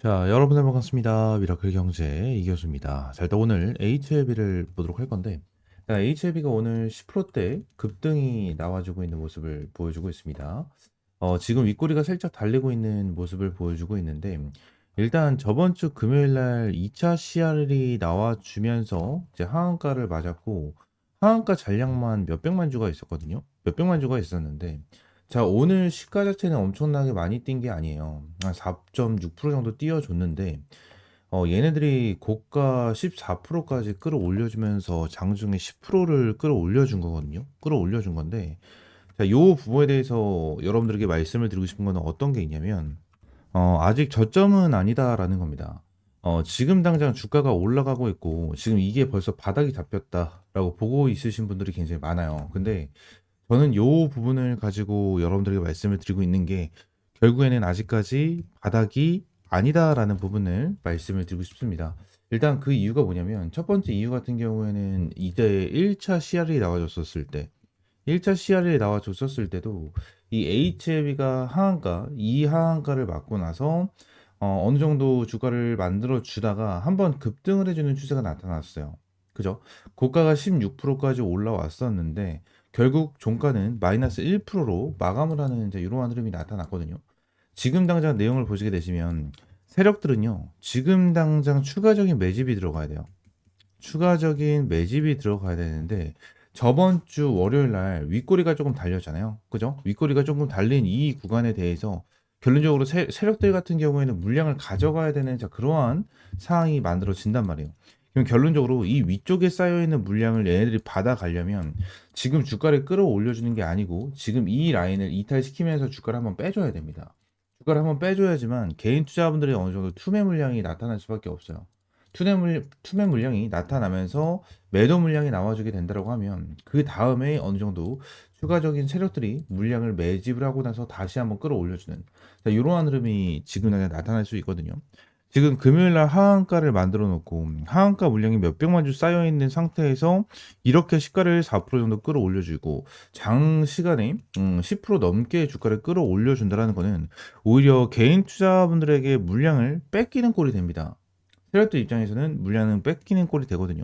자, 여러분들 반갑습니다. 미라클 경제 이교수입니다. 자, 일단 오늘 HLB를 보도록 할 건데, HLB가 오늘 10%대 급등이 나와주고 있는 모습을 보여주고 있습니다. 지금 윗꼬리가 살짝 달리고 있는 모습을 보여주고 있는데, 일단 저번 주 금요일 날 2차 CR이 나와주면서 이제 하한가를 맞았고, 하한가 잔량만 몇백만 주가 있었거든요. 몇백만 주가 있었는데, 자, 오늘 시가 자체는 엄청나게 많이 뛴 게 아니에요. 한 4.6% 정도 뛰어줬는데, 얘네들이 고가 14%까지 끌어올려주면서 장중에 10%를 끌어올려준 거거든요. 끌어올려준 건데, 자, 요 부분에 대해서 여러분들에게 말씀을 드리고 싶은 거는 어떤 게 있냐면, 아직 저점은 아니다라는 겁니다. 지금 당장 주가가 올라가고 있고, 지금 이게 벌써 바닥이 잡혔다라고 보고 있으신 분들이 굉장히 많아요. 근데 저는 요 부분을 가지고 여러분들에게 말씀을 드리고 있는 게 결국에는 아직까지 바닥이 아니다라는 부분을 말씀을 드리고 싶습니다. 일단 그 이유가 뭐냐면 첫 번째 이유 같은 경우에는 이제 1차 CR이 나와줬었을 때 1차 CR이 나와줬었을 때도 이 HLB가 하한가, 이 하한가를 맞고 나서 어느 정도 주가를 만들어 주다가 한번 급등을 해주는 추세가 나타났어요. 그죠? 고가가 16%까지 올라왔었는데 결국 종가는 마이너스 1%로 마감을 하는 이제 이러한 흐름이 나타났거든요. 지금 당장 내용을 보시게 되시면 세력들은요, 지금 당장 추가적인 매집이 들어가야 돼요. 추가적인 매집이 들어가야 되는데 저번 주 월요일 날 윗꼬리가 조금 달렸잖아요. 그죠? 윗꼬리가 조금 달린 이 구간에 대해서 결론적으로 세력들 같은 경우에는 물량을 가져가야 되는 자 그러한 상황이 만들어진단 말이에요. 그럼 결론적으로 이 위쪽에 쌓여 있는 물량을 얘네들이 받아가려면 지금 주가를 끌어올려주는 게 아니고 지금 이 라인을 이탈시키면서 주가를 한번 빼줘야 됩니다. 주가를 한번 빼줘야지만 개인 투자분들이 어느 정도 투매 물량이 나타날 수밖에 없어요. 투매 물량이 나타나면서 매도 물량이 나와주게 된다고 하면 그 다음에 어느 정도 추가적인 세력들이 물량을 매집을 하고 나서 다시 한번 끌어올려주는 이러한 흐름이 지금 나타날 수 있거든요. 지금 금요일 날 하한가를 만들어 놓고 하한가 물량이 몇백만 주 쌓여 있는 상태에서 이렇게 시가를 4% 정도 끌어올려주고 장시간에 10% 넘게 주가를 끌어올려준다는 거는 오히려 개인 투자분들에게 물량을 뺏기는 꼴이 됩니다. 세력들 입장에서는 물량은 뺏기는 꼴이 되거든요.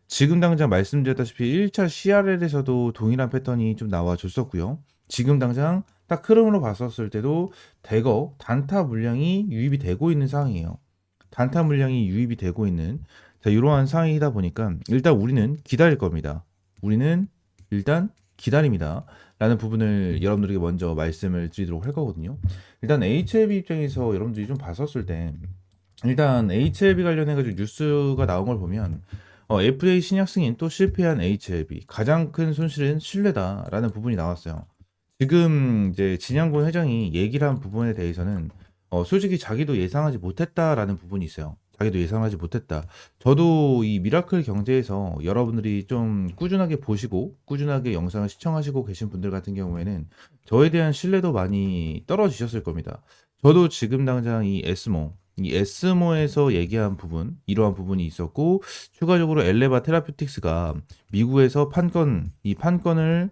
지금 당장 말씀드렸다시피 1차 CRL에서도 동일한 패턴이 좀 나와줬었고요. 지금 당장 딱 흐름으로 봤었을 때도 대거 단타 물량이 유입이 되고 있는 상황이에요. 단타 물량이 유입이 되고 있는 이러한 상황이다 보니까 일단 우리는 기다릴 겁니다. 우리는 일단 기다립니다. 라는 부분을 여러분들에게 먼저 말씀을 드리도록 할 거거든요. 일단 HLB 입장에서 여러분들이 좀 봤었을 때 일단 HLB 관련해가지고 뉴스가 나온 걸 보면 FDA 신약 승인 또 실패한 HLB 가장 큰 손실은 신뢰다라는 부분이 나왔어요. 지금 이제 진양군 회장이 얘기를 한 부분에 대해서는 솔직히 자기도 예상하지 못했다라는 부분이 있어요. 자기도 예상하지 못했다. 저도 이 미라클 경제에서 여러분들이 좀 꾸준하게 보시고 꾸준하게 영상을 시청하시고 계신 분들 같은 경우에는 저에 대한 신뢰도 많이 떨어지셨을 겁니다. 저도 지금 당장 이 에스모에서 얘기한 부분, 이러한 부분이 있었고, 추가적으로 엘레바 테라퓨틱스가 미국에서 이 판권을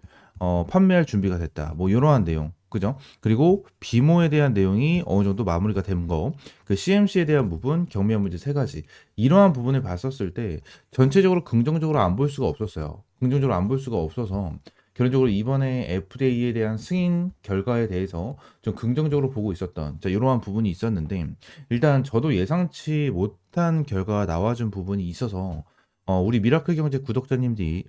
판매할 준비가 됐다. 뭐 이러한 내용. 그죠? 그리고 비모에 대한 내용이 어느 정도 마무리가 된 거, 그 CMC에 대한 부분, 경미한 문제 세 가지. 이러한 부분을 봤었을 때 전체적으로 긍정적으로 안 볼 수가 없었어요. 긍정적으로 안 볼 수가 없어서 결론적으로 이번에 FDA에 대한 승인 결과에 대해서 좀 긍정적으로 보고 있었던 이러한 부분이 있었는데 일단 저도 예상치 못한 결과가 나와준 부분이 있어서 우리 미라클 경제 구독자님들이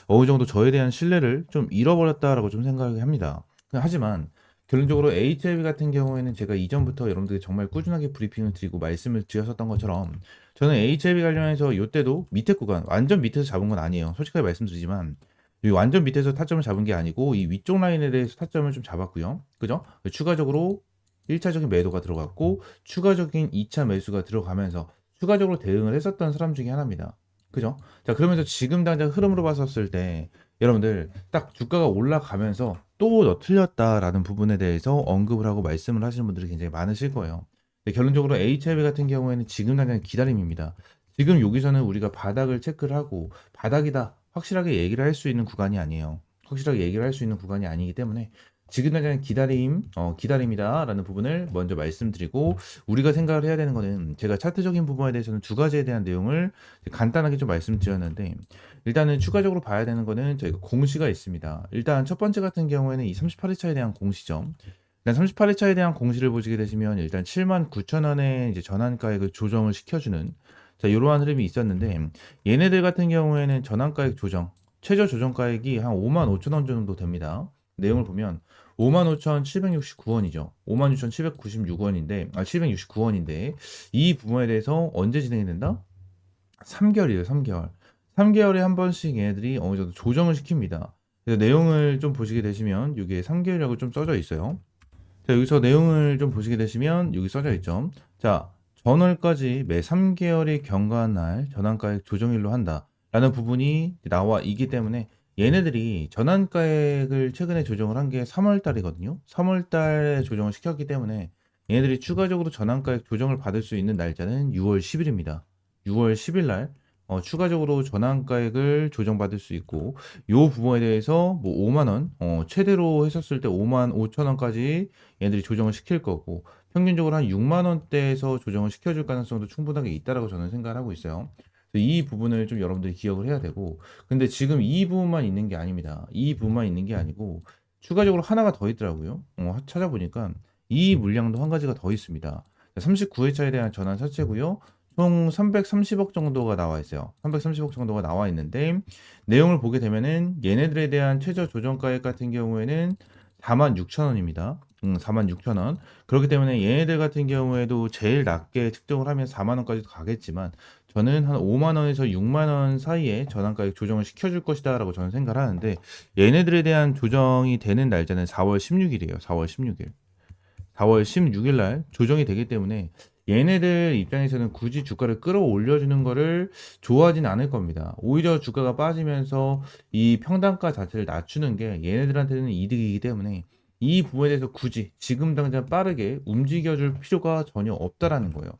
어느 정도 저에 대한 신뢰를 좀 잃어버렸다라고 좀 생각을 합니다. 하지만 결론적으로 HLB 같은 경우에는 제가 이전부터 여러분들이 정말 꾸준하게 브리핑을 드리고 말씀을 드렸었던 것처럼 저는 HLB 관련해서 이때도 밑에 구간 완전 밑에서 잡은 건 아니에요. 솔직하게 말씀드리지만 이 완전 밑에서 타점을 잡은 게 아니고 이 위쪽 라인에 대해서 타점을 좀 잡았고요. 그죠? 추가적으로 1차적인 매도가 들어갔고 추가적인 2차 매수가 들어가면서 추가적으로 대응을 했었던 사람 중에 하나입니다. 그죠? 자, 그러면서 지금 당장 흐름으로 봤었을 때 여러분들 딱 주가가 올라가면서 또 너 틀렸다라는 부분에 대해서 언급을 하고 말씀을 하시는 분들이 굉장히 많으실 거예요. 근데 결론적으로 HLB 같은 경우에는 지금 당장 기다림입니다. 지금 여기서는 우리가 바닥을 체크를 하고 바닥이다 확실하게 얘기를 할 수 있는 구간이 아니에요. 확실하게 얘기를 할 수 있는 구간이 아니기 때문에 지금 당장 기다림이다라는 부분을 먼저 말씀드리고 우리가 생각을 해야 되는 거는 제가 차트적인 부분에 대해서는 두 가지에 대한 내용을 간단하게 좀 말씀드렸는데 일단은 추가적으로 봐야 되는 거는 저희가 공시가 있습니다. 일단 첫 번째 같은 경우에는 이 38회차에 대한 공시죠. 일단 38회차에 대한 공시를 보시게 되시면 일단 79,000원에 이제 전환가액을 조정을 시켜주는 자, 이러한 흐름이 있었는데 얘네들 같은 경우에는 전환가액 조정, 최저 조정가액이 한 55,000원 정도 됩니다. 내용을 보면 55,769원이죠. 56,796원인데, 769원인데, 이 부분에 대해서 언제 진행이 된다? 3개월이에요, 3개월. 3개월에 한 번씩 얘네들이 어느 정도 조정을 시킵니다. 그래서 내용을 좀 보시게 되시면, 여기에 3개월이라고 좀 써져 있어요. 자, 여기서 내용을 좀 보시게 되시면, 여기 써져 있죠. 자, 전월까지 매 3개월이 경과한 날 전환가액 조정일로 한다. 라는 부분이 나와 있기 때문에 얘네들이 전환가액을 최근에 조정을 한 게 3월 달이거든요. 3월 달에 조정을 시켰기 때문에 얘네들이 추가적으로 전환가액 조정을 받을 수 있는 날짜는 6월 10일입니다. 6월 10일 날 추가적으로 전환가액을 조정받을 수 있고 요 부분에 대해서 뭐 5만 원 최대로 했었을 때 5만 5천 원까지 얘네들이 조정을 시킬 거고 평균적으로 한 6만 원대에서 조정을 시켜줄 가능성도 충분하게 있다라고 저는 생각을 하고 있어요. 이 부분을 좀 여러분들이 기억을 해야 되고 근데 지금 이 부분만 있는 게 아닙니다. 이 부분만 있는 게 아니고 추가적으로 하나가 더 있더라고요. 찾아보니까 이 물량도 한 가지가 더 있습니다. 39회차에 대한 전환 자체고요. 총 330억 정도가 나와 있어요. 330억 정도가 나와 있는데 내용을 보게 되면은 얘네들에 대한 최저 조정가액 같은 경우에는 46,000원입니다. 46,000원. 그렇기 때문에 얘네들 같은 경우에도 제일 낮게 측정을 하면 4만 원까지도 가겠지만 저는 한 5만 원에서 6만 원 사이에 전환가액 조정을 시켜줄 것이다라고 저는 생각을 하는데 얘네들에 대한 조정이 되는 날짜는 4월 16일이에요. 4월 16일. 4월 16일 날 조정이 되기 때문에 얘네들 입장에서는 굳이 주가를 끌어올려주는 거를 좋아하진 않을 겁니다. 오히려 주가가 빠지면서 이 평단가 자체를 낮추는 게 얘네들한테는 이득이기 때문에 이 부분에 대해서 굳이 지금 당장 빠르게 움직여줄 필요가 전혀 없다라는 거예요.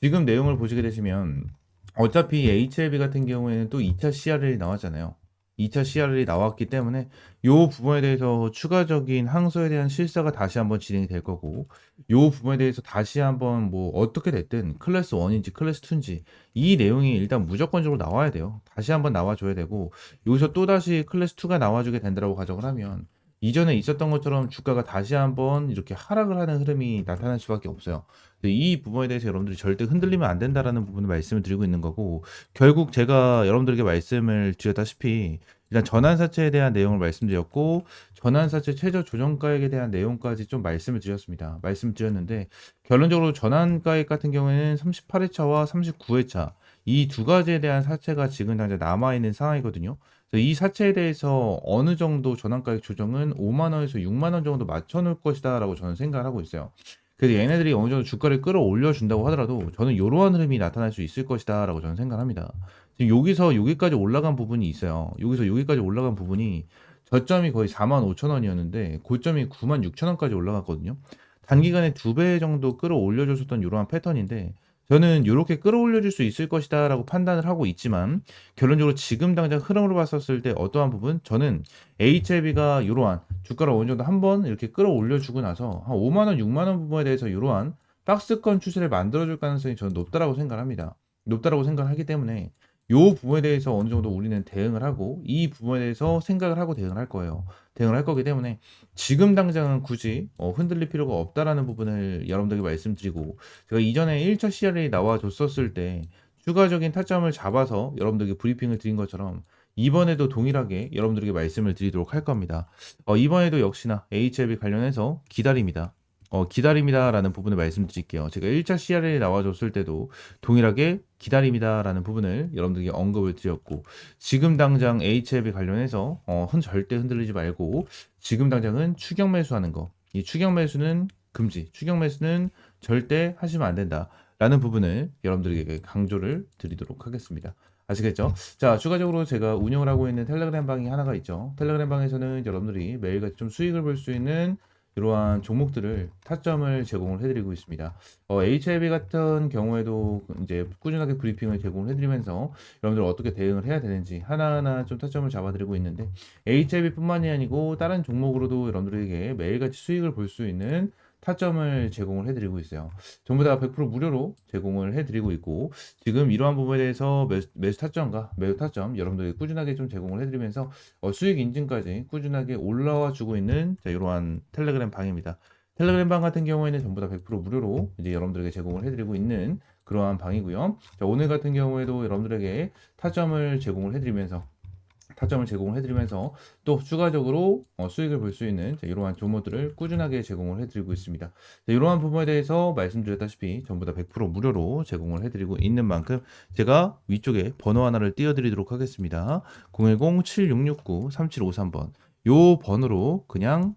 지금 내용을 보시게 되시면 어차피 HLB 같은 경우에는 또 2차 CRL이 나왔잖아요. 2차 CRL이 나왔기 때문에 이 부분에 대해서 추가적인 항소에 대한 실사가 다시 한번 진행이 될 거고 이 부분에 대해서 다시 한번 뭐 어떻게 됐든 클래스 1인지 클래스 2인지 이 내용이 일단 무조건적으로 나와야 돼요. 다시 한번 나와줘야 되고 여기서 또다시 클래스 2가 나와주게 된다고 가정을 하면 이전에 있었던 것처럼 주가가 다시 한번 이렇게 하락을 하는 흐름이 나타날 수밖에 없어요. 이 부분에 대해서 여러분들이 절대 흔들리면 안 된다라는 부분을 말씀을 드리고 있는 거고 결국 제가 여러분들에게 말씀을 드렸다시피 일단 전환사채에 대한 내용을 말씀드렸고 전환사채 최저 조정가액에 대한 내용까지 좀 말씀을 드렸습니다. 말씀드렸는데 결론적으로 전환가액 같은 경우에는 38회차와 39회차 이 두 가지에 대한 사채가 지금 당장 남아있는 상황이거든요. 그래서 이 사채에 대해서 어느 정도 전환가액 조정은 5만 원에서 6만 원 정도 맞춰놓을 것이다라고 저는 생각을 하고 있어요. 그래서 얘네들이 어느 정도 주가를 끌어올려 준다고 하더라도 저는 이러한 흐름이 나타날 수 있을 것이다라고 저는 생각합니다. 지금 여기서 여기까지 올라간 부분이 있어요. 여기서 여기까지 올라간 부분이 저점이 거의 4만 5천 원이었는데 고점이 9만 6천 원까지 올라갔거든요. 단기간에 2배 정도 끌어올려 줬었던 이러한 패턴인데 저는 이렇게 끌어올려 줄 수 있을 것이다라고 판단을 하고 있지만 결론적으로 지금 당장 흐름으로 봤었을 때 어떠한 부분 저는 HLB가 이러한 주가를 어느 정도 한번 이렇게 끌어올려 주고 나서 한 5만 원, 6만 원 부분에 대해서 이러한 박스권 추세를 만들어 줄 가능성이 저는 높다라고 생각합니다. 높다라고 생각하기 때문에 이 부분에 대해서 어느 정도 우리는 대응을 하고 이 부분에 대해서 생각을 하고 대응을 할 거예요. 대응을 할 거기 때문에 지금 당장은 굳이 흔들릴 필요가 없다라는 부분을 여러분들에게 말씀드리고 제가 이전에 1차 CR이 나와줬었을 때 추가적인 타점을 잡아서 여러분들에게 브리핑을 드린 것처럼 이번에도 동일하게 여러분들에게 말씀을 드리도록 할 겁니다. 이번에도 역시나 HLB 관련해서 기다립니다. 기다립니다라는 부분을 말씀드릴게요. 제가 1차 CRL이 나와줬을 때도 동일하게 기다립니다라는 부분을 여러분들에게 언급을 드렸고 지금 당장 HLB 관련해서 절대 흔들리지 말고 지금 당장은 추격 매수하는 거. 이 추격 매수는 금지. 추격 매수는 절대 하시면 안 된다라는 부분을 여러분들에게 강조를 드리도록 하겠습니다. 아시겠죠? 자, 추가적으로 제가 운영을 하고 있는 텔레그램 방이 하나가 있죠. 텔레그램 방에서는 여러분들이 매일같이 좀 수익을 볼 수 있는 이러한 종목들을 타점을 제공을 해드리고 있습니다. HLB 같은 경우에도 이제 꾸준하게 브리핑을 제공을 해드리면서 여러분들 어떻게 대응을 해야 되는지 하나하나 좀 타점을 잡아드리고 있는데, HLB뿐만이 아니고 다른 종목으로도 여러분들에게 매일같이 수익을 볼 수 있는 타점을 제공을 해드리고 있어요. 전부 다 100% 무료로 제공을 해드리고 있고, 지금 이러한 부분에 대해서 매수 타점과 매우 타점 여러분들에게 꾸준하게 좀 제공을 해드리면서 수익 인증까지 꾸준하게 올라와 주고 있는 이러한 텔레그램 방입니다. 텔레그램 방 같은 경우에는 전부 다 100% 무료로 이제 여러분들에게 제공을 해드리고 있는 그러한 방이고요. 자, 오늘 같은 경우에도 여러분들에게 타점을 제공을 해드리면서 또 추가적으로 수익을 볼 수 있는 이러한 종목들을 꾸준하게 제공을 해드리고 있습니다. 자, 이러한 부분에 대해서 말씀드렸다시피 전부 다 100% 무료로 제공을 해드리고 있는 만큼 제가 위쪽에 번호 하나를 띄워드리도록 하겠습니다. 010-7669-3753번 요 번호로 그냥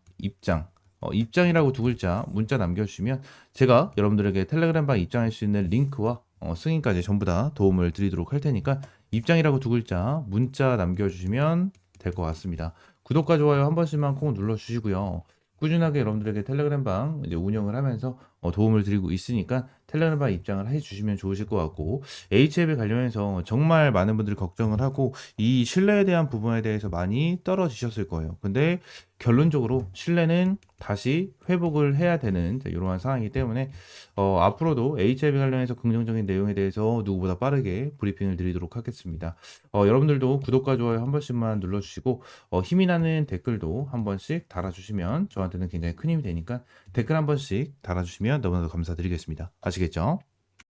입장이라고 두 글자 문자 남겨주시면 제가 여러분들에게 텔레그램 방 입장할 수 있는 링크와 승인까지 전부 다 도움을 드리도록 할 테니까 입장이라고 두 글자 문자 남겨주시면 될 것 같습니다. 구독과 좋아요 한 번씩만 꼭 눌러주시고요. 꾸준하게 여러분들에게 텔레그램 방 이제 운영을 하면서 도움을 드리고 있으니까 텔레그램 방 입장을 해주시면 좋으실 것 같고, H앱에 관련해서 정말 많은 분들이 걱정을 하고 이 신뢰에 대한 부분에 대해서 많이 떨어지셨을 거예요. 근데 결론적으로 신뢰는 다시 회복을 해야 되는 이러한 상황이기 때문에 앞으로도 HIB 관련해서 긍정적인 내용에 대해서 누구보다 빠르게 브리핑을 드리도록 하겠습니다. 여러분들도 구독과 좋아요 한 번씩만 눌러주시고 힘이 나는 댓글도 한 번씩 달아주시면 저한테는 굉장히 큰 힘이 되니까 댓글 한 번씩 달아주시면 너무나도 감사드리겠습니다. 아시겠죠?